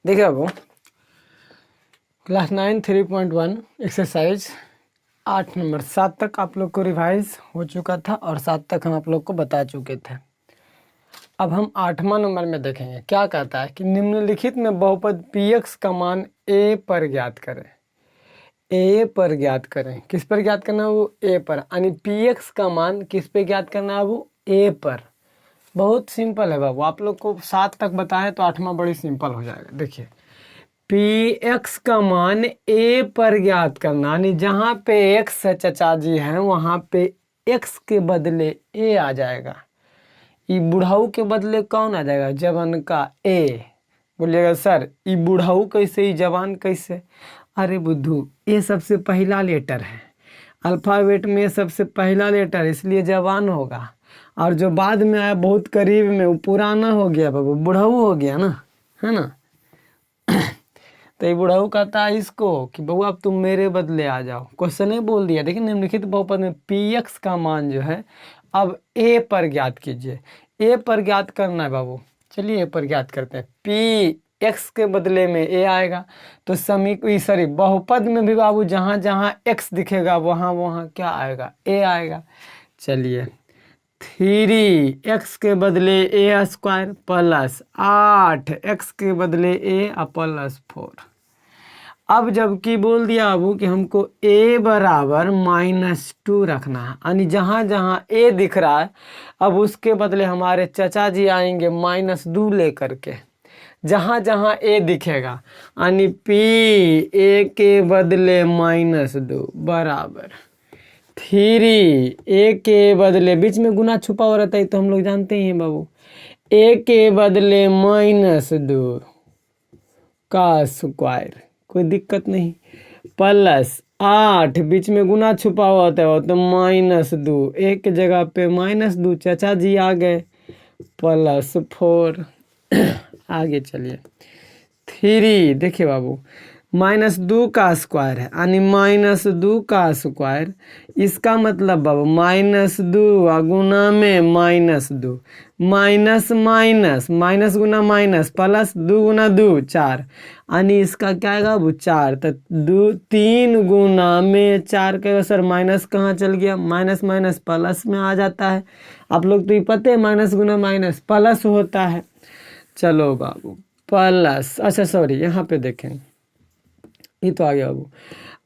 देखिए बाबू, class 9 3.1 exercise 8 number 7 तक आप लोग को रिवाइज हो चुका था और 7 तक हम आप लोग को बता चुके थे। अब हम 8वां नंबर में देखेंगे क्या कहता है कि निम्नलिखित में बहुपद px का मान a पर ज्ञात करें। a पर ज्ञात करें, किस पर ज्ञात करना है? वो a पर, यानी px का मान किस पे ज्ञात करना है? वो a पर। बहुत सिंपल है बाबू, आप लोग को 7 तक बताएं तो 8वां बड़ी सिंपल हो जाएगा। देखिए, px का मान a पर ज्ञात करना, यानी जहाँ पे x चचा जी हैं वहाँ पे x के बदले a आ जाएगा। ई बुढ़ाऊ के बदले कौन आ जाएगा? जवान का a। बोलिएगा सर ई बुढ़ाऊ कैसे, ई जवान कैसे? अरे बुद्धू, ये सबसे पहला लेटर है, अल्फ़ाबेट में सबसे पहला लेटर, इसलिए जवान होगा। और जो बाद में आया बहुत करीब में, वो पुराना हो गया बाबू, बुढ़ाऊ हो गया ना, है ना। तो ये बुढ़ाऊ कहता है इसको कि बहू अब तुम मेरे बदले आ जाओ। क्वेश्चन ने बोल दिया, देखिए निम्नलिखित बहुपद में px का मान जो है अब a पर ज्ञात कीजिए। a पर ज्ञात करना है बाबू, चलिए a पर ज्ञात करते हैं। px के बदले में a आएगा तो सॉरी बहुपद में भी बाबू जहाँ जहाँ x दिखेगा वहाँ वहाँ क्या आएगा? a आएगा। चलिए 3x के बदले a स्क्वायर प्लस 8x के बदले a प्लस 4। अब जबकि बोल दिया बाबू कि हमको a बराबर -2 रखना है, यानी जहाँ जहाँ a दिख रहा है अब उसके बदले हमारे चचा जी आएंगे -2 लेकर के। जहाँ जहाँ a दिखेगा यानी p a के बदले -2 बराबर 3 a के बदले, बीच में गुना छुपा हुआ रहता है तो हम लोग जानते ही हैं बाबू, a के बदले -2 का स्क्वायर, कोई दिक्कत नहीं, प्लस 8 बीच में गुना छुपा हुआ होता है तो -2, एक जगह पे -2 चाचा जी आ गए, प्लस 4। आगे चलिए 3, देखिए बाबू -2 का स्क्वायर है, यानी -2 का स्क्वायर, इसका मतलब बाबू -2 गुना में -2, माइनस माइनस माइनस गुना माइनस प्लस 2 गुना 2 4, यानी इसका क्या आएगा बाबू 4। तो 3 गुना में 4 का सर माइनस कहाँ चल गया? माइनस माइनस प्लस में आ जाता है। आप लोग तो ये पते हैं माइनस गुना माइनस प्लस होता है। चलो बाबू प्लस, अच्छा सॉरी यहाँ पे देखें, ये तो आ गया बाबू।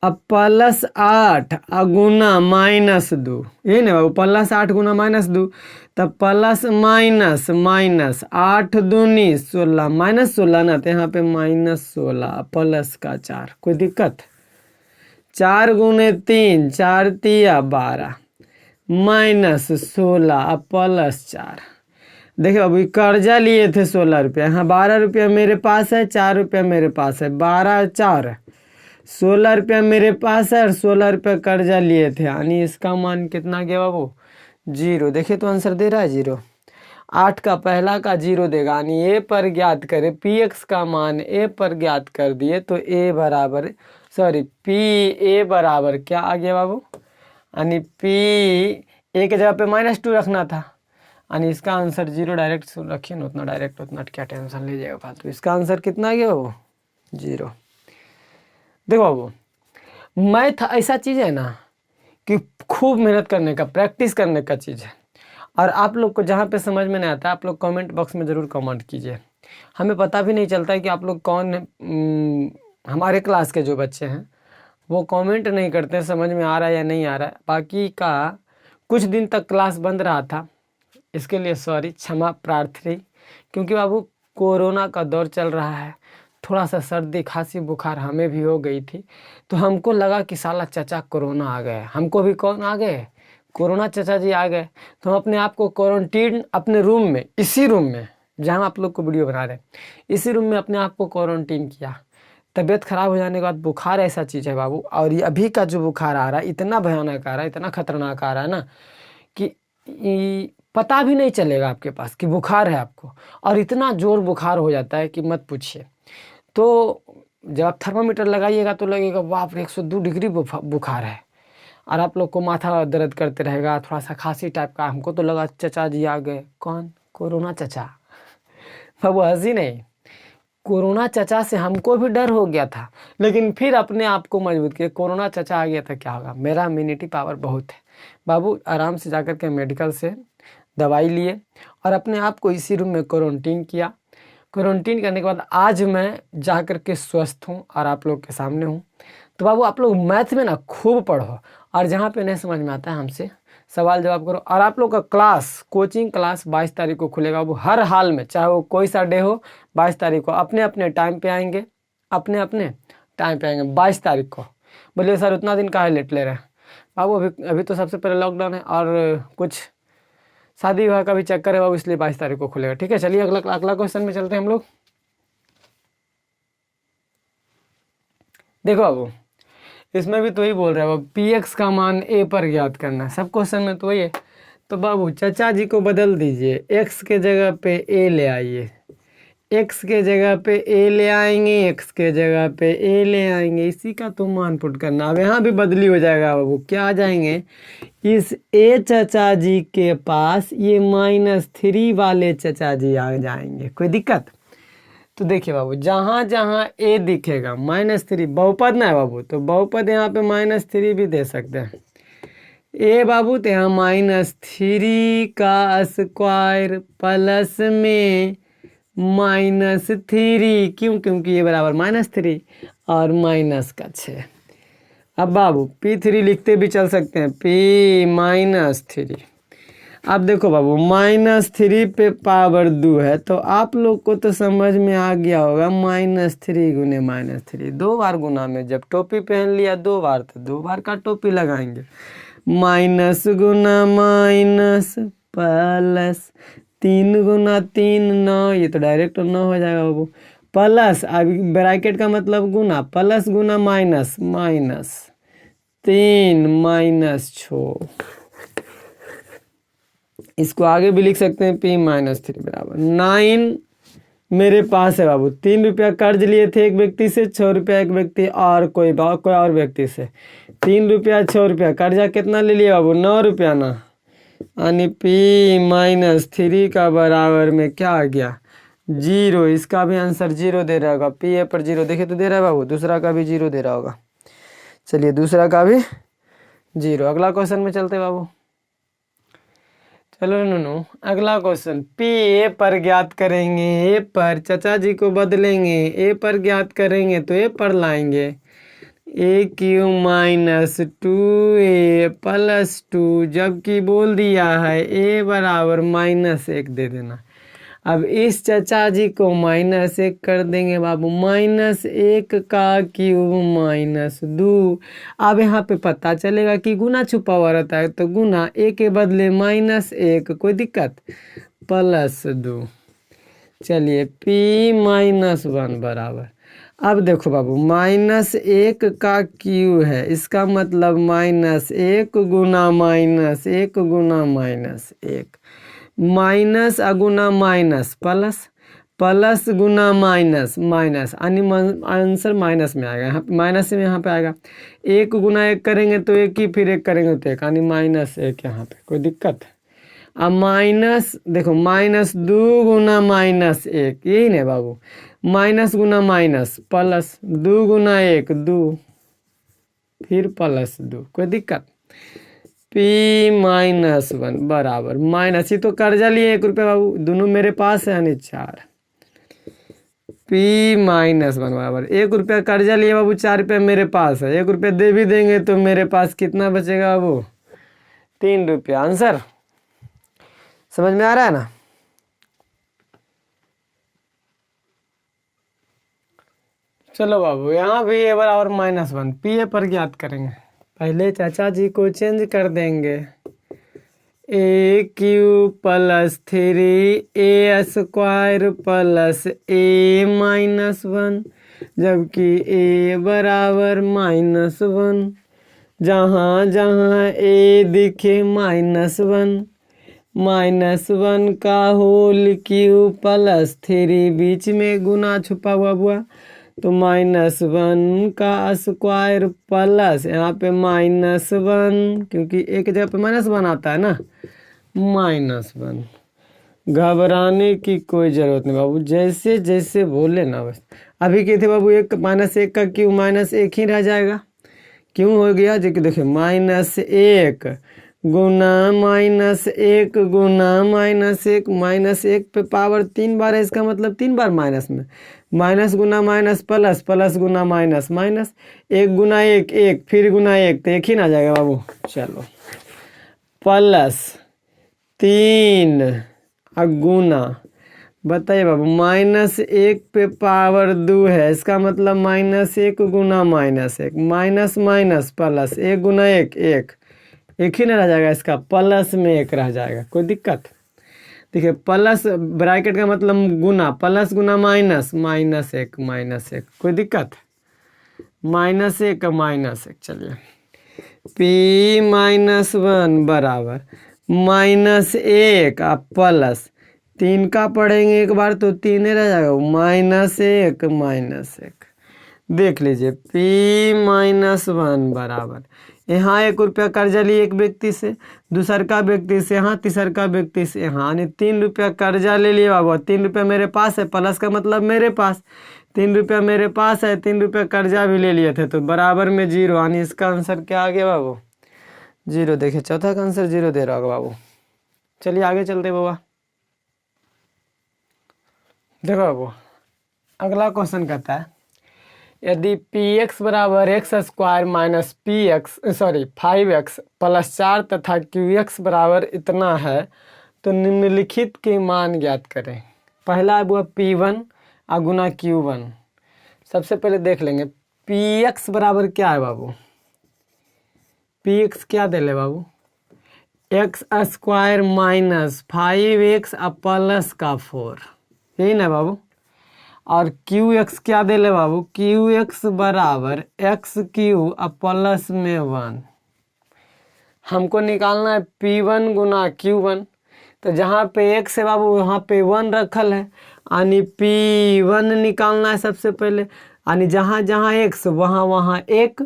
अब प्लस 8 गुना -2, ये ना बाबू, प्लस 8 गुना -2, तब प्लस माइनस माइनस 8 दूनी 16 -16 ना, तो यहाँ पे -16 प्लस का 4, कोई दिक्कत? 4 गुने 3 4 तिया 12 -16 प्लस 4। देखिए अभी कर्जा लिए थे 16 रुपया, यहाँ 12 रुपया मेरे पास है, 4 रुपया मेरे पास है, 12 4 16 रुपया मेरे पास है और 16 रुपया कर्जा लिए थे, यानी इसका मान कितना गया बाबू? 0। देखिए तो आंसर दे रहा है 0। 8 का पहला का 0 देगा, यानी a पर ज्ञात करें, px का मान a पर ज्ञात कर दिए तो a बराबर, सॉरी p a बराबर क्या आ गया बाबू? यानी p a के जगह पे -2 रखना था, यानी इसका आंसर 0 डायरेक्ट रखिए ना, उतना डायरेक्ट उतना क्या टेंशन लीजिएगा फालतू। इसका आंसर कितना आ गया बाबू? 0। देखो बाबू, मैथ ऐसा चीज़ है ना कि खूब मेहनत करने का, प्रैक्टिस करने का चीज़ है। और आप लोग को जहाँ पे समझ में नहीं आता आप लोग कमेंट बॉक्स में ज़रूर कमेंट कीजिए। हमें पता भी नहीं चलता है कि आप लोग कौन, हमारे क्लास के जो बच्चे हैं वो कमेंट नहीं करते हैं, समझ में आ रहा है या नहीं आ रहा है। बाकी का कुछ दिन तक क्लास बंद रहा था, इसके लिए सॉरी, क्षमा प्रार्थी, क्योंकि बाबू कोरोना का दौर चल रहा है, थोड़ा सा सर्दी खांसी बुखार हमें भी हो गई थी, तो हमको लगा कि साला चचा कोरोना आ गए, हमको भी कौन आ गए? कोरोना चचा जी आ गए। तो हम अपने आप को क्वारंटीन अपने रूम में, इसी रूम में जहाँ आप लोग को वीडियो बना रहे हैं, इसी रूम में अपने आप को क्वारंटीन किया। तबीयत खराब हो जाने के बाद, बुखार ऐसा चीज़ है बाबू, और ये अभी का जो बुखार आ रहा है इतना भयानक आ रहा है, इतना खतरनाक आ रहा है ना कि पता भी नहीं चलेगा आपके पास कि बुखार है आपको, और इतना जोर बुखार हो जाता है कि मत पूछिए। तो जब आप थर्मामीटर लगाइएगा तो लगेगा बाप रे 102 डिग्री बुखार है, और आप लोग को माथा दर्द करते रहेगा, थोड़ा सा खांसी टाइप का। हमको तो लगा चचा जी आ गए। कौन? कोरोना चचा। बाबू हंसी नहीं, कोरोना चचा से हमको भी डर हो गया था, लेकिन फिर अपने आप को मजबूत किया। कोरोना चचा आ गया था, क्या होगा, मेरा इम्यूनिटी पावर बहुत है। बाबू आराम से जाकर के मेडिकल से दवाई लिए और अपने आप को इसी रूम में क्वारंटीन किया। क्वारंटीन करने के बाद आज मैं जाकर के स्वस्थ हूँ और आप लोग के सामने हूँ। तो बाबू आप लोग मैथ में ना खूब पढ़ो, और जहाँ पे नहीं समझ में आता है हमसे सवाल जवाब करो। और आप लोग का क्लास, कोचिंग क्लास 22 तारीख को खुलेगा बाबू, हर हाल में, चाहे वो कोई सा डे हो। 22 तारीख को अपने अपने टाइम पे आएंगे, अपने अपने टाइम पे आएंगे 22 तारीख को। बोलिए सर उतना दिन काहे लेट ले रहे हैं बाबू, अभी तो सबसे पहले लॉकडाउन है और कुछ शादी विवाह का भी चक्कर है बाबू, इसलिए 22 तारीख को खुलेगा। ठीक है, चलिए अगला क्वेश्चन में चलते हैं हम लोग। देखो बाबू इसमें भी तो ही बोल रहा है बाबू, पी एक्स का मान ए पर ज्ञात करना है, सब क्वेश्चन में तो वही है। तो बाबू चचा जी को बदल दीजिए, एक्स के जगह पे ए ले आइए, एक्स के जगह पे ए ले आएंगे, एक्स के जगह पे ए ले आएंगे, इसी का तो मान पुट करना। अब यहाँ भी बदली हो जाएगा बाबू, क्या आ जाएंगे, इस ए चचा जी के पास ये -3 वाले चचा जी आ जाएंगे। कोई दिक्कत? तो देखिए बाबू जहाँ जहाँ ए दिखेगा -3, बहुपद ना है बाबू, तो बहुपद यहाँ पे -3 भी दे सकते हैं। ए बाबू तो यहाँ -3 का स्क्वायर प्लस में -3, क्यों, क्योंकि ये बराबर -3 और -6। अब बाबू P3 लिखते भी चल सकते हैं, P-3। अब देखो बाबू -3 पे पावर 2 है, तो आप लोग को तो समझ में आ गया होगा, -3 गुने -3 2 बार गुना में, जब टोपी पहन लिया 2 बार तो 2 बार का टोपी लगाएंगे। माइनस गुना माइनस प्लस 3 गुना 3 9, ये तो डायरेक्ट 9 हो जाएगा बाबू। प्लस अब ब्रैकेट का मतलब गुना, प्लस गुना माइनस, -3 -6। इसको आगे भी लिख सकते हैं, P-3 बराबर 9 मेरे पास है बाबू। 3 रुपया कर्ज लिए थे एक व्यक्ति से, 6 रुपया एक व्यक्ति और कोई और व्यक्ति से। 3 रुपया 6 रुपया, कर्जा कितना ले लिया बाबू, 9 रुपया ना, यानी P-3 का बराबर में क्या आ गया, 0। इसका भी आंसर 0 दे रहा होगा, P ए पर 0 देखे तो दे रहा है बाबू, दूसरा का भी 0 दे रहा होगा। चलिए दूसरा का भी 0। अगला क्वेश्चन में चलते बाबू। चलो नो अगला क्वेश्चन, P ए पर ज्ञात करेंगे, ए पर चचा जी को बदलेंगे, ए पर ज्ञात करेंगे तो ए पर लाएंगे, AQ - 2A + 2, जबकि बोल दिया है ए बराबर -1 दे देना। अब इस चचा जी को -1 कर देंगे बाबू, -1 का क्यूब -2। अब यहाँ पे पता चलेगा कि गुना छुपा हुआ रहता है, तो गुना ए के बदले -1, कोई दिक्कत, +2। चलिए P-1 बराबर, अब देखो बाबू -1 का क्यू है, इसका मतलब -1 गुना -1 गुना -1, माइनस अगुना माइनस प्लस, प्लस गुना माइनस माइनस, आंसर माइनस में आएगा, यहाँ माइनस में यहाँ पे आएगा। 1 गुना 1 करेंगे तो 1 ही, फिर 1 करेंगे तो 1, यानी -1 यहाँ पे। कोई दिक्कत? अब माइनस देखो, -2 गुना -1, यही नहीं बाबू, माइनस गुना माइनस प्लस, 2 गुना 1 2, फिर +2। कोई दिक्कत? P-1 बराबर माइनस, ही तो कर्जा लिए 1 रुपया बाबू, दोनों मेरे पास है, यानी 4। P-1 बराबर 1 रुपया कर्जा लिए बाबू, 4 रुपया मेरे पास है, 1 रुपया दे भी देंगे तो मेरे पास कितना बचेगा बाबू, 3 रुपया। आंसर समझ में आ रहा है ना? चलो बाबू यहाँ भी ए बराबर -1, P ए पर ज्ञात करेंगे। पहले चाचा जी को चेंज कर देंगे, AQ + 3A² + A-1, जबकि A बराबर -1। जहाँ जहाँ A दिखे -1, -1 का होल क्यूब +3, बीच में गुना छुपा हुआ, तो -1 का स्क्वायर प्लस, यहाँ पे -1, क्योंकि एक जगह पे -1 आता है ना, -1 घबराने की कोई ज़रूरत नहीं बाबू, जैसे जैसे बोले ना बस। अभी क्या थे बाबू, एक माइनस एक का क्यू माइनस एक ही रह जाएगा। क्यों हो गया जो कि देखिए माइनस एक गुना माइनस एक गुना माइनस एक पे पावर 3 बार है, इसका मतलब 3 बार माइनस में। माइनस गुना माइनस प्लस, प्लस गुना माइनस माइनस, एक गुना एक एक, फिर गुना एक, तो एक ही ना आ जाएगा बाबू। चलो प्लस 3 गुना, बताइए बाबू माइनस एक पे पावर 2 है, इसका मतलब माइनस एक गुना माइनस एक, माइनस माइनस प्लस, एक गुना एक एक, एक ही ना रह जाएगा, इसका प्लस में एक रह जाएगा। कोई दिक्कत? देखिए प्लस ब्रैकेट का मतलब गुना, प्लस गुना माइनस, माइनस एक, कोई दिक्कत? माइनस एक, चलिए पी माइनस वन बराबर माइनस एक आप प्लस 3 का पढ़ेंगे एक बार तो 3 ही रह जाएगा, माइनस एक। देख लीजिए पी माइनस वन बराबर, यहाँ 1 रुपया कर्जा लिए एक व्यक्ति से, दूसर का व्यक्ति से यहाँ, तीसर का व्यक्ति से यहाँ, यानी 3 रुपया कर्जा ले लिए बाबू। 3 रुपया मेरे पास है, प्लस का मतलब मेरे पास 3 रुपया मेरे पास है, 3 रुपया कर्जा भी ले लिए थे, तो बराबर में 0, यानी इसका आंसर क्या आ गया बाबू? 0। देखिए चौथा का आंसर 0 दे रहा होगा बाबू। चलिए आगे चलते बाबा। देखो बाबू अगला क्वेश्चन कहता है, यदि पी एक्स बराबर x square minus P x 5x plus 4 तथा क्यू एक्स बराबर इतना है तो निम्नलिखित के मान ज्ञात करें। पहला है वो P1 गुना Q1। सबसे पहले देख लेंगे पी एक्स बराबर क्या है बाबू। पी एक्स क्या दे ले बाबू, x square minus 5x plus का 4, यही ना बाबू। और क्यू एक्स क्या दे ले बाबू, क्यू एक्स बराबर एक्स क्यू प्लस में 1। हमको निकालना है P1 गुना Q1, तो जहाँ पे एक्स है बाबू वहाँ पे 1 रखल है, यानी P1 निकालना है सबसे पहले, यानी जहाँ जहाँ एक्स वहाँ वहाँ एक,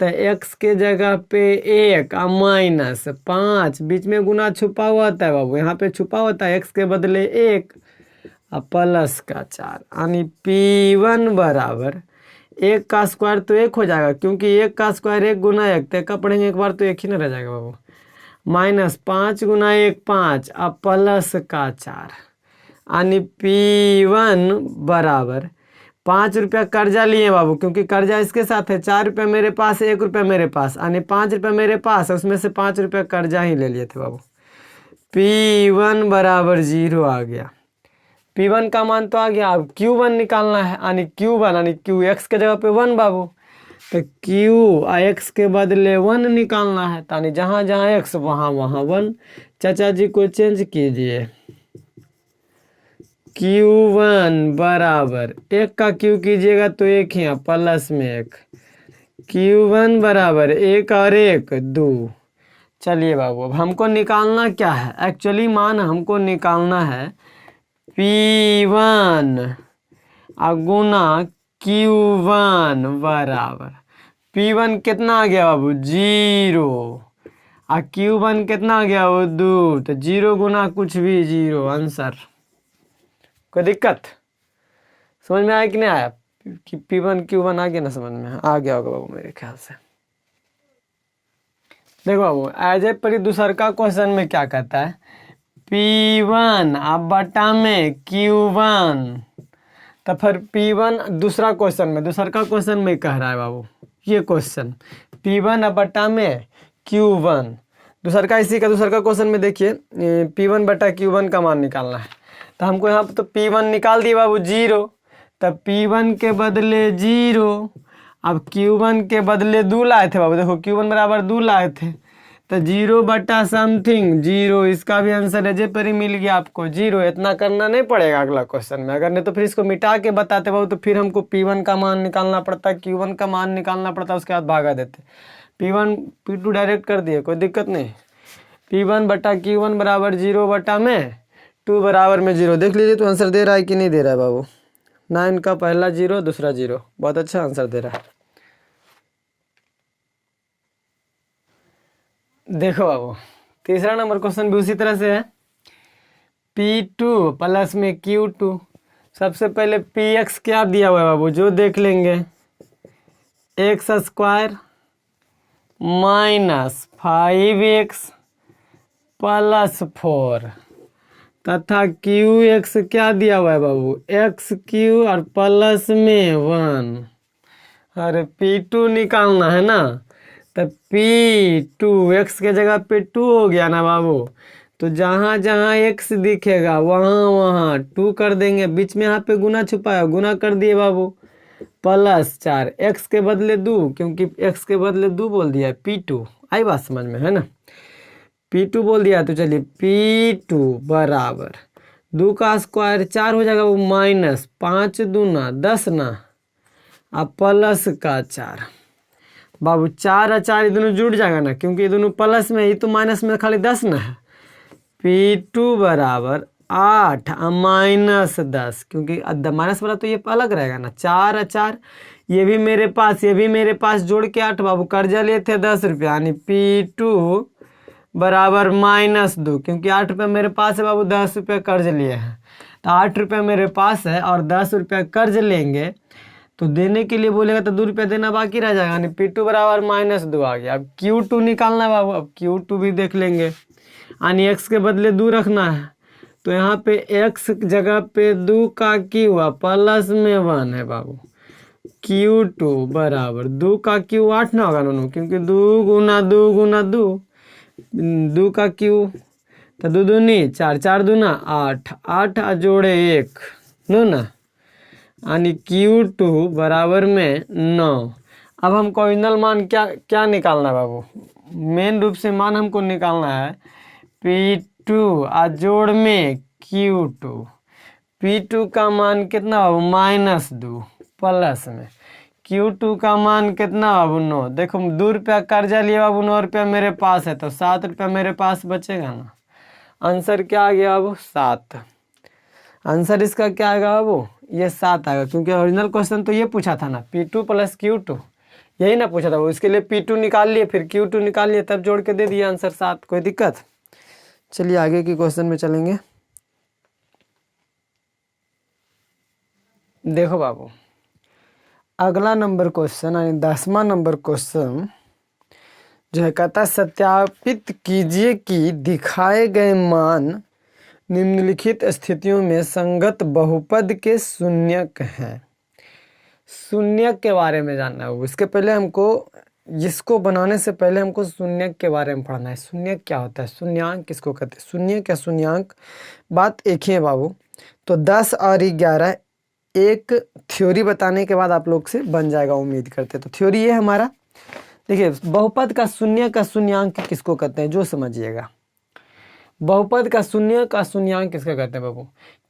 तो एक्स के जगह पे 1 माइनस 5, बीच में गुना छुपा हुआ होता है बाबू, यहाँ पे छुपा होता है एक्स के बदले 1 प्लस का 4, यानी P1 बराबर 1 का स्क्वायर तो 1 हो जाएगा, क्योंकि 1 का स्क्वायर 1 गुना 1, तो का पढ़ेंगे एक बार तो 1 ही ना रह जाएगा बाबू, माइनस 5 गुना 1 5 प्लस का 4, यानी P1 बराबर 5 रुपया कर्जा लिए बाबू, क्योंकि कर्जा इसके साथ है, 4 रुपया मेरे पास है, 1 रुपया मेरे पास, यानी 5 रुपया मेरे पास है, उसमें से 5 रुपया कर्जा ही ले लिए थे बाबू। P1 बराबर 0 आ गया। P1 का मान तो आ गया, अब Q1 निकालना है, यानी Q1 यानी क्यू एक्स के जगह पे 1 बाबू, तो क्यू एक्स के बदले 1 निकालना है, यानी जहाँ जहाँ एक्स वहाँ वहाँ 1। चाचा जी को चेंज कीजिए, Q1 बराबर 1 का क्यू कीजिएगा तो 1 ही प्लस में 1, Q1 बराबर 1 और 1 2। चलिए बाबू अब हमको निकालना क्या है, एक्चुअली मान हमको निकालना है P1 गुना Q1 बराबर, P1 कितना आ गया बाबू 0, और Q1 कितना आ गया वो 2, तो 0 गुना कुछ भी 0 आंसर। कोई दिक्कत? समझ में आया कि नहीं आया? कि P1 Q1 आ गया ना, समझ में आ गया होगा बाबू मेरे ख्याल से। देखो बाबू एज ए परी दूसर का क्वेश्चन में क्या कहता है, P1 अब बटा में Q1, तो फिर P1 दूसरा का क्वेश्चन में कह रहा है बाबू, ये क्वेश्चन P1 अब बटा में Q1, दूसर का क्वेश्चन में देखिए P1 बटा Q1 का मान निकालना है, तो हमको यहाँ तो P1 निकाल दिए बाबू 0, तब P1 के बदले 0, अब Q1 के बदले 2 लाए थे बाबू, देखो Q1 बराबर 2 लाए थे, तो 0 बटा समथिंग 0, इसका भी आंसर है जे पर ही मिल गया आपको 0। इतना करना नहीं पड़ेगा अगला क्वेश्चन में, अगर नहीं तो फिर इसको मिटा के बताते बाबू, तो फिर हमको P1 का मान निकालना पड़ता, Q1 का मान निकालना पड़ता, उसके बाद भागा देते। P1 P2 डायरेक्ट कर दिए, कोई दिक्कत नहीं। P1 बटा Q1 बराबर 0 बटा में 2 बराबर में 0। देख लीजिए तो आंसर दे रहा है कि नहीं दे रहा है बाबू। 9 का पहला 0 दूसरा 0, बहुत अच्छा आंसर दे रहा है। देखो बाबू तीसरा नंबर क्वेश्चन भी उसी तरह से है, P2 प्लस में Q2। सबसे पहले Px क्या दिया हुआ है बाबू, जो देख लेंगे, x square minus 5x plus 4 तथा Qx क्या दिया हुआ है बाबू, XQ और प्लस में 1। अरे P2 निकालना है ना, तब P2 x के जगह पे 2 हो गया ना बाबू, तो जहाँ जहाँ x दिखेगा वहाँ वहाँ 2 कर देंगे। बीच में यहाँ पे गुना छुपाया, गुना कर दिए बाबू, प्लस 4 x के बदले 2, क्योंकि x के बदले 2 बोल दिया P2। आई बात समझ में, है ना। P2 बोल दिया तो चलिए P2 बराबर 2 का स्क्वायर 4 हो जाएगा वो, माइनस 5 दूना 10 ना, अब प्लस का 4 बाबू, 4 और 4 ये दोनों जुड़ जाएगा ना, क्योंकि ये दोनों प्लस में, ये तो माइनस में खाली 10 ना है। P2 बराबर 8 माइनस 10, क्योंकि माइनस वाला तो ये अलग रहेगा ना, 4 और 4 ये भी मेरे पास, ये भी मेरे पास, जोड़ के 8 बाबू। कर्जा लिए थे 10 रुपया, यानी P2 बराबर -2, क्योंकि 8 रुपये मेरे पास है बाबू, 10 रुपये कर्ज लिए हैं, तो 8 रुपये मेरे पास है और 10 रुपये कर्ज लेंगे, तो देने के लिए बोलेगा तो 2 रुपये देना बाकी रह जाएगा, यानी P2 बराबर -2 आ गया। अब Q2 निकालना है बाबू, अब Q2 भी देख लेंगे, यानी x के बदले 2 रखना है, तो यहाँ पे x जगह पे 2 का Q हुआ, प्लस में 1 है बाबू। Q2 बराबर 2 का Q 8 ना होगा दोनों, क्योंकि 2 गुना 2 गुना 2, 2 का Q तो 2 दूनी 4, 4 दूना 8, 8 जोड़े 1 नो ना, यानी Q2 बराबर में 9। अब हमको ओरिजिनल मान क्या क्या निकालना है बाबू, मेन रूप से मान हमको निकालना है P2 और जोड़ में Q2। P2 का मान कितना बाबू, -2, प्लस में Q2 का मान कितना बाबू, 9। देखो 2 रुपया कर्जा लिए बाबू, 9 रुपया मेरे पास है, तो 7 रुपया मेरे पास बचेगा ना। आंसर क्या आ गया बाबू, 7। आंसर इसका क्या आएगा बाबू, ये 7 आएगा, क्योंकि ओरिजिनल क्वेश्चन तो ये पूछा था ना, P2 प्लस Q2, यही ना पूछा था वो। इसके लिए P2 निकाल लिए, फिर Q2 निकाल लिए, तब जोड़ के दे दिया आंसर 7। कोई दिक्कत। चलिए आगे की क्वेश्चन में चलेंगे। देखो बाबू, अगला नंबर क्वेश्चन यानी 10वां नंबर क्वेश्चन जो है, कहता है सत्यापित कीजिए कि दिखाए गए मान निम्नलिखित स्थितियों में संगत बहुपद के शून्यक हैं। शून्यक के बारे में जानना है। इसके पहले हमको, जिसको बनाने से पहले हमको शून्यक के बारे में पढ़ना है। शून्यक क्या होता है, शून्यांक किसको कहते हैं, शून्यक या शून्यांक बात एक ही है बाबू। तो 10 और 11 एक थ्योरी बताने के बाद आप लोग से बन जाएगा, उम्मीद करते। तो थ्योरी ये हमारा, देखिए बहुपद का शून्य का शून्यांक किसको कहते हैं, जो समझिएगा। बहुपद का शून्य का शून्यांक किसको कहते हैं बाबू,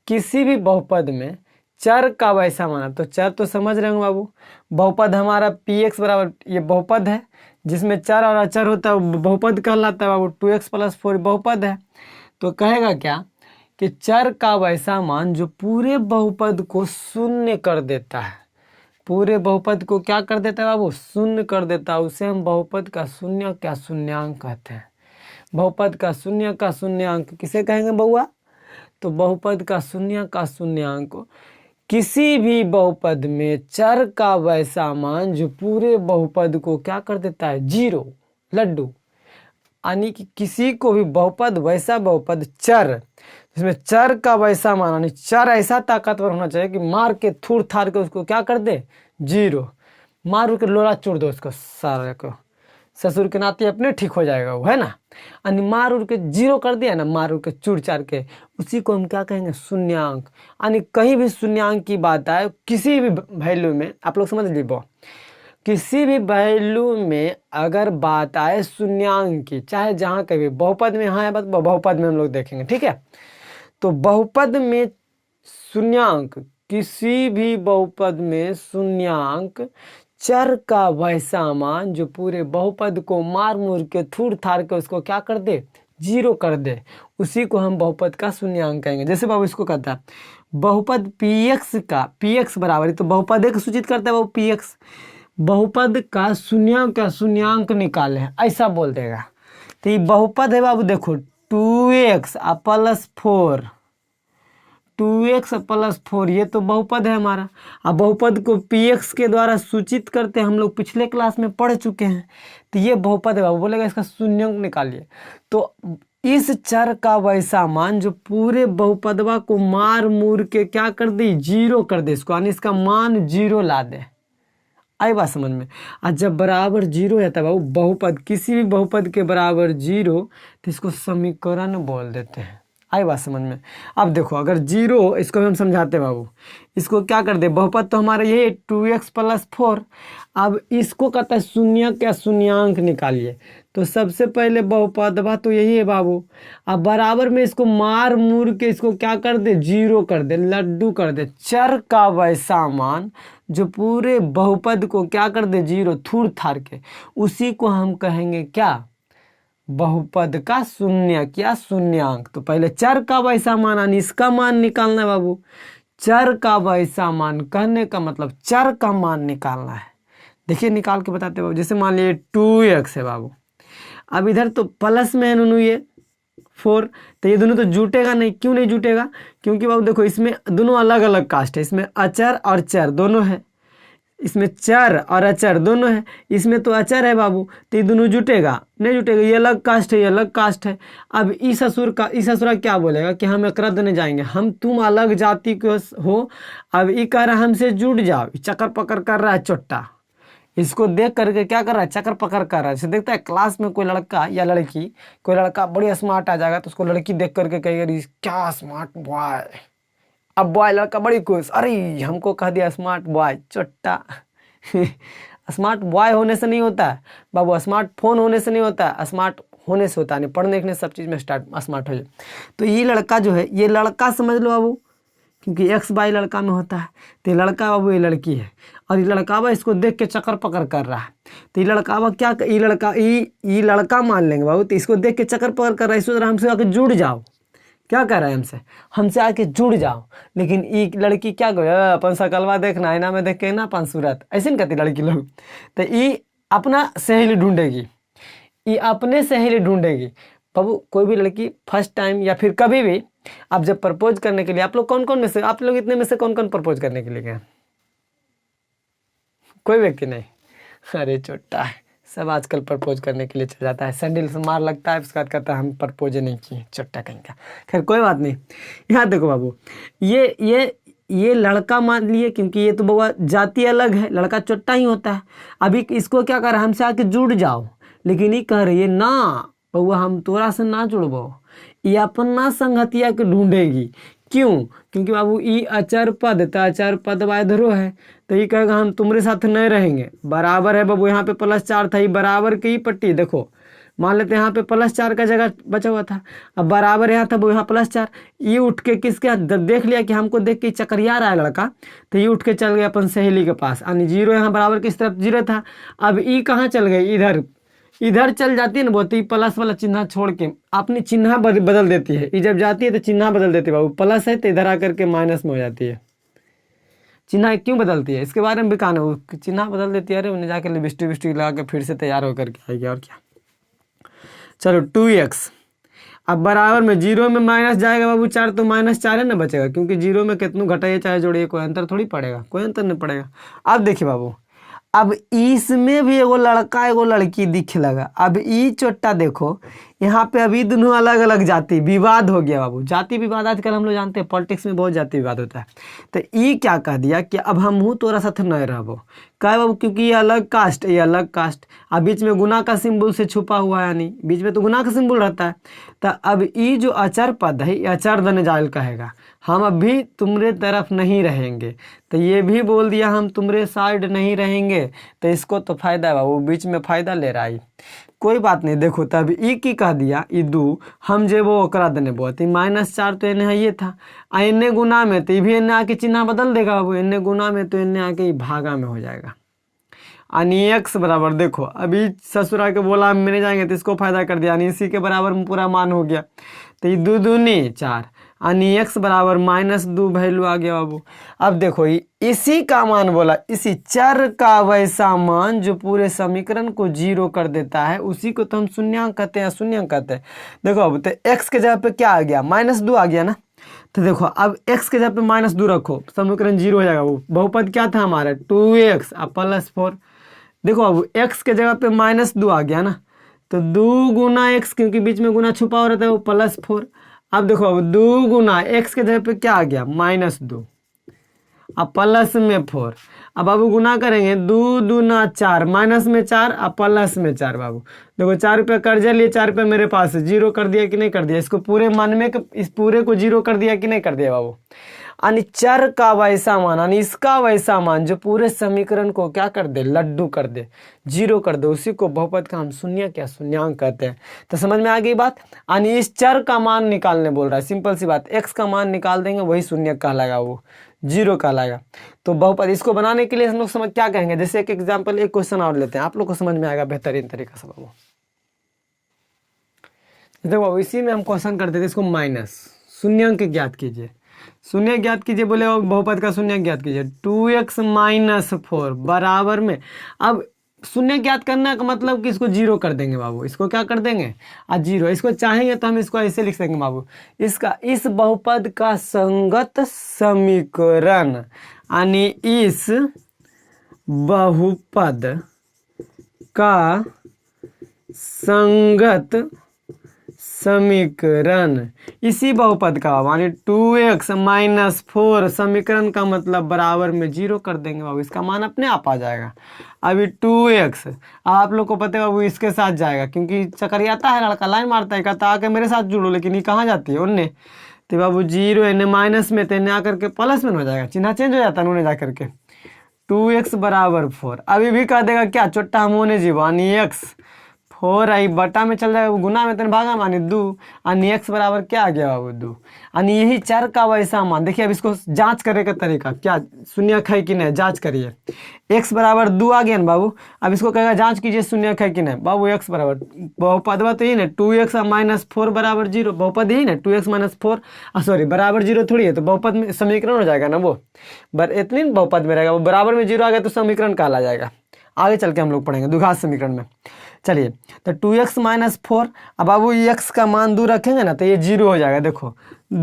किसी भी बहुपद में चर का वैसा माना, तो चर तो समझ रहे होंगे बाबू। बहुपद हमारा Px बराबर, ये बहुपद है जिसमें चर और अचर होता है, बहुपद कहलाता है बाबू। 2x + 4 बहुपद है। तो कहेगा क्या कि चर का वैसा मान जो पूरे बहुपद को शून्य कर देता है, पूरे बहुपद को क्या कर देता है बाबू, शून्य कर देता है, उसे हम बहुपद का शून्य का शून्यांक कहते हैं। बहुपद का शून्य का शून्यांक किसे कहेंगे बउआ, तो बहुपद का शून्य का शून्यांक किसी भी बहुपद में चर का वैसा मान जो पूरे बहुपद को क्या कर देता है, 0 लड्डू। यानी कि किसी को भी बहुपद, वैसा बहुपद चर जिसमें चर का वैसा मान, यानी चर ऐसा ताकतवर होना चाहिए कि मार के थूर थार के उसको क्या कर दे, 0। मार के लोला चूर दो उसको सारे को, ससुर के नाते अपने ठीक हो जाएगा वो, है ना। यानी मार उड़ के 0 कर दिया ना, मार उड़ के चूर चार के, उसी को हम क्या कहेंगे, शून्यांक। यानी कहीं भी शून्यांक की बात आए किसी भी वैल्यू में, आप लोग समझ लीजिए, किसी भी वैल्यू में अगर बात आए शून्यांक की, चाहे जहाँ कभी बहुपद में, हाँ बात बहुपद में हम लोग देखेंगे, ठीक है। तो बहुपद में शून्यांक, किसी भी बहुपद में शून्यांक चर का वैसा मान जो पूरे बहुपद को मार मुर के थूर थार के उसको क्या कर दे, 0 कर दे, उसी को हम बहुपद का शून्यांक कहेंगे। जैसे बाबू इसको कहता है बहुपद Px का, Px बराबर, तो बहुपद एक सूचित करता है वो Px, बहुपद का शून्यांक निकाले हैं, ऐसा बोल देगा। तो ये बहुपद है बाबू, देखो 2x + 4 2x प्लस 4 ये तो बहुपद है हमारा। अब बहुपद को px के द्वारा सूचित करते हैं, हम लोग पिछले क्लास में पढ़ चुके हैं। तो ये बहुपद है बाबू, बोलेगा इसका शून्यंक निकालिए। तो इस चर का वैसा मान जो पूरे बहुपदवा को मार मूर के क्या कर दे, जीरो कर दे इसको, यानी इसका मान जीरो ला दे। आई बात समझ में। आज जब बराबर जीरो रहता है बाबू, बहुपद किसी भी बहुपद के बराबर जीरो, तो इसको समीकरण बोल देते हैं। आई बात समझ में। अब देखो अगर जीरो, इसको भी हम समझाते हैं बाबू, इसको क्या कर दे, बहुपद तो हमारा ये 2x प्लस 4। अब इसको कहता है शून्यक या शून्यांक निकालिए। तो सबसे पहले बहुपदवा तो यही है बाबू। अब बराबर में इसको मार मूर के इसको क्या कर दे, जीरो कर दे, लड्डू कर दे। चर का वैसा मान जो पूरे बहुपद को क्या कर दे, जीरो थूर थार के, उसी को हम कहेंगे क्या, बहुपद का शून्यक या शून्यांक। तो पहले चर का वैसा मान यानी इसका मान निकालना है बाबू। चर का वैसा मान कहने का मतलब चर का मान निकालना है। देखिए निकाल के बताते बाबू। जैसे मान लिए 2x है बाबू, अब इधर तो प्लस में है दोनों ये 4, तो ये दोनों तो जुटेगा नहीं। क्यों नहीं जुटेगा, क्योंकि बाबू देखो इसमें दोनों अलग अलग कास्ट है। इसमें अचर और चर दोनों है, इसमें चर और अचर दोनों है। इसमें तो अचर है बाबू, तो ये दोनों जुटेगा नहीं, जुटेगा। ये अलग कास्ट है, ये अलग कास्ट है। अब इस ससुरा क्या बोलेगा कि हम एकरा देने जाएंगे, हम तुम अलग जाति के हो। अब ये कह रहा है हमसे जुट जाओ, चक्कर पकड़ कर रहा है चोट्टा। इसको देख करके क्या कर रहा है, चक्कर पकड़ कर रहा है। जैसे देखता है क्लास में कोई लड़का या लड़की, कोई लड़का बड़ी स्मार्ट आ जाएगा तो उसको लड़की देख करके कहेगी क्या स्मार्ट बॉय। अब बॉय लड़का बड़ी खुश, अरे हमको कह दिया स्मार्ट बॉय, चोट्टा। स्मार्ट बॉय होने से नहीं होता है बाबू, स्मार्टफोन होने से नहीं होता है, स्मार्ट होने से होता है। नहीं पढ़ने लिखने सब चीज़ में स्मार्ट हो जाए। तो ये लड़का जो है, ये लड़का समझ लो बाबू, क्योंकि एक्स बाई लड़का में होता है। तो ये लड़का बाबू, ये लड़की है, और ये लड़का बा इसको देख के चक्कर पकड़ कर रहा है। तो ये लड़का बा क्या, ये लड़का मान लेंगे बाबू। तो इसको देख के चक्कर पकड़ कर रहा है, सोच रहा है हमसे आके जुड़ जाओ। क्या कर रहा है, हमसे आके जुड़ जाओ। लेकिन ये लड़की क्या करे, अपन सकलवा देखना, आईना में देख के ना अपन सूरत, ऐसे नहीं कहती लड़की लोग। तो ये अपना सहेली ढूंढेगी, ये अपने सहेली ढूंढेगी बाबू। कोई भी लड़की फर्स्ट टाइम या फिर कभी भी आप जब प्रपोज करने के लिए, आप लोग कौन में से, आप लोग इतने में से कौन कौन प्रपोज करने के लिए गए, कोई व्यक्ति नहीं। अरे छोटा है, सब आजकल प्रपोज करने के लिए चल जाता है, सैंडल से मार लगता है, उसके बाद कहता है हम प्रपोज नहीं किए, चट्टा कहीं का। खैर कोई बात नहीं। यहाँ देखो बाबू, ये लड़का मान लिए, क्योंकि ये तो बउआ जाति अलग है, लड़का चट्टा ही होता है। अभी इसको क्या कर रहा है, हमसे आके जुड़ जाओ। लेकिन ये कह रही है ना बउआ, हम तोरा से ना जुड़बो। ये अपना संगतिया के ढूंढेगी। क्यों, क्योंकि बाबू ये अचर पद, तो अचर पद वाधरो है, तो ये कहेगा हम तुम्हारे साथ नहीं रहेंगे। बराबर है बाबू, यहाँ पे +4 था, ये बराबर की ही पट्टी देखो, मान लेते हैं यहाँ पे +4 का जगह बचा हुआ था। अब बराबर यहाँ था वो, यहाँ +4। ये उठ के किसके देख लिया कि हमको देख के चकरिया रहा है लड़का, तो ये उठ के चल गया अपन सहेली के पास, यानी जीरो यहाँ बराबर किस तरफ जीरो था। अब ये कहाँ चल गई, इधर चल जाती है ना, बहुत ही प्लस वाला चिन्ह छोड़ के अपनी चिन्ह बदल देती है। ये जब जाती है तो चिन्ह बदल देती है बाबू, प्लस है तो इधर आकर के माइनस में हो जाती है। चिन्ह क्यों बदलती है, इसके बारे में भी कहानी, वो चिन्ह बदल देती है। अरे उन्हें जाकर लिपस्टिक लगा के फिर से तैयार होकर के आएगी, और क्या। चलो 2x, अब बराबर में जीरो में माइनस जाएगा बाबू, 4 तो -4 है ना बचेगा, क्योंकि जीरो में कितनों घटाइए चाहे जोड़िए कोई अंतर थोड़ी पड़ेगा, कोई अंतर नहीं पड़ेगा। अब देखिए बाबू, अब इसमें भी एगो लड़का एगो लड़की दिखे लगा। अब ई चोट्टा देखो, यहाँ पे अभी दोनों अलग अलग जाति, विवाद हो गया बाबू। जाति विवाद आजकल हम लोग जानते हैं, पॉलिटिक्स में बहुत जाति विवाद होता है। तो ई क्या कह दिया कि अब हम हूँ तोरा साथ नहीं रहबो, कहे बाबू, क्योंकि ये अलग कास्ट, ये अलग कास्ट। अब बीच में गुना का सिंबल से छुपा हुआ है, यानी बीच में तो गुना का सिंबल रहता है। तो अब ई जो अचर पद है, ये अचर दन जायल कहेगा, हम अभी तुम्हारे तरफ नहीं रहेंगे। तो ये भी बोल दिया हम तुम्हारे साइड नहीं रहेंगे, तो इसको तो फायदा है बाबू, बीच में फायदा ले रहा है। कोई बात नहीं। देखो तब ई की कह दिया, ई दू हम जे वो ओकरा देने बहुत, -4 तो इन्हें ये था, आ इन्हें गुना में तो भी इन्हें आके चिन्ह बदल देगा बाबू, इन्हें गुना में तो इन्हें आके भागा में हो जाएगा। यानी x बराबर, देखो अभी ससुरा के बोला हम नहीं जाएंगे, तो इसको फायदा कर दिया, यानी इसी के बराबर में पूरा मान हो गया। तो ये 2 दूनी 4, यानी x बराबर -2 वैल्यू आ गया बाबू। अब देखो इसी का मान बोला, इसी चर का वैसा मान जो पूरे समीकरण को 0 कर देता है, उसी को तो हम शून्यांक कहते हैं, शून्यांक कहते हैं। देखो अब तो x के जगह पे क्या आ गया, -2 आ गया ना। तो देखो अब x के जगह पे -2 रखो, समीकरण 0 हो जाएगा। वो बहुपद क्या था हमारा 2x अब +4। देखो अब x के जगह पे -2 आ गया ना, तो 2 गुना x, क्योंकि बीच में गुना छुपा हो रहता है, वो +4। अब देखो अब 2 गुना x के जगह पे क्या आ गया -2, अब प्लस में 4। अब बाबू गुना करेंगे, 2 दूना 4, माइनस में 4 अब प्लस में 4। बाबू देखो 4 रुपये कर्जा लिए, 4 रुपये मेरे पास है, 0 कर दिया कि नहीं कर दिया? इसको पूरे मन में इस पूरे को 0 कर दिया कि नहीं कर दिया बाबू? यानी चर का वैसा मान, यानी इसका वैसा मान जो पूरे समीकरण को क्या कर दे, लड्डू कर दे, 0 कर दे, उसी को बहुपद का हम शून्य क्या शून्यांक कहते हैं। तो समझ में आ गई बात? यानी इस चर का मान निकालने बोल रहा है, सिंपल सी बात, x का मान निकाल देंगे वही शून्य कहलाएगा, वो 0 कहलाएगा। तो बहुपद इसको बनाने के लिए हम लोग समझ क्या कहेंगे, जैसे एक एग्जाम्पल, एक क्वेश्चन और लेते हैं, आप लोग को समझ में आएगा बेहतरीन तरीका से। बाबू देखो इसी में हम क्वेश्चन करते थे, इसको माइनस शून्यांक ज्ञात कीजिए, शून्य ज्ञात कीजिए बोले, और बहुपद का शून्य ज्ञात कीजिए। 2x - 4 बराबर में, अब शून्य ज्ञात करना का मतलब कि इसको 0 कर देंगे बाबू, इसको क्या कर देंगे 0। इसको चाहेंगे तो हम इसको ऐसे लिख सकेंगे बाबू, इसका इस बहुपद का संगत समीकरण, यानी इस बहुपद का संगत समीकरण, इसी बहुपद का यानी 2x - 4 समीकरण का मतलब बराबर में 0 कर देंगे बाबू, इसका मान अपने आप आ जाएगा। अभी 2x आप लोग को पता है बाबू इसके साथ जाएगा, क्योंकि चकरियाता है लड़का, लाइन मारता है, कहता आके मेरे साथ जुड़ो, लेकिन ये कहाँ जाती है उनने, तो बाबू 0 है माइनस में, तो आकर के प्लस में हो जाएगा, चिन्ह चेंज हो जाता है उन्होंने जाकर के। 2x = 4, अभी भी कह देगा क्या चोट्टा हम होने जीवो, यानी x 4 आई बटा में चल जाएगा, गुना में तेन भागा मानी 2, यानी x बराबर क्या आ गया बाबू 2, यानी यही चर का वैसा मान। देखिए अब इसको जांच करे का तरीका, क्या शून्य है कि नहीं, जांच करिए। x बराबर 2 आ गया ना बाबू, अब इसको कहेगा जांच कीजिए शून्य है कि नहीं। बाबू x बराबर, बहुपद तो यही ना 2x - 4 बराबर 0, बहुपद यही ना 2x - 4 सॉरी बराबर 0 थोड़ी है, तो बहुपद में समीकरण हो जाएगा ना वो, इतनी बहुपद में रहेगा, वो बराबर में 0 आ गया तो समीकरण कहला जाएगा। आगे चल के हम लोग पढ़ेंगे द्विघात समीकरण में। चलिए तो 2x - 4, अब बाबू x का मान 2 रखेंगे ना तो ये 0 हो जाएगा। देखो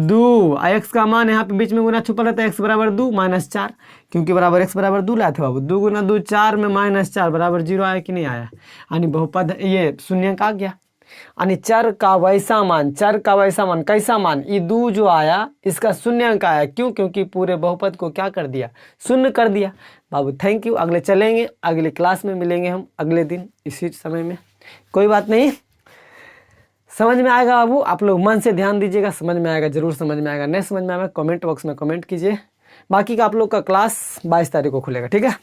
2 x का मान यहाँ पे बीच में गुना छुपा रहता है, x बराबर 2 - 4, क्योंकि बराबर x बराबर 2 लाए थे बाबू, 2 गुना 2 4 में -4 बराबर 0 आया कि नहीं आया, यानी बहुपद ये शून्य का आ गया। यानी चर का वैसा मान, चर का वैसा मान कैसा मान, ये 2 जो आया इसका शून्यांक आया, क्यों? क्योंकि पूरे बहुपद को क्या कर दिया, शून्य कर दिया। बाबू थैंक यू, अगले चलेंगे, अगले क्लास में मिलेंगे हम अगले दिन इसी समय में, कोई बात नहीं, समझ में आएगा बाबू, आप लोग मन से ध्यान दीजिएगा, समझ में आएगा, जरूर समझ में आएगा, नहीं समझ में आएगा कमेंट बॉक्स में कमेंट कीजिए। बाकी का आप लोग का क्लास 22 तारीख को खुलेगा, ठीक है।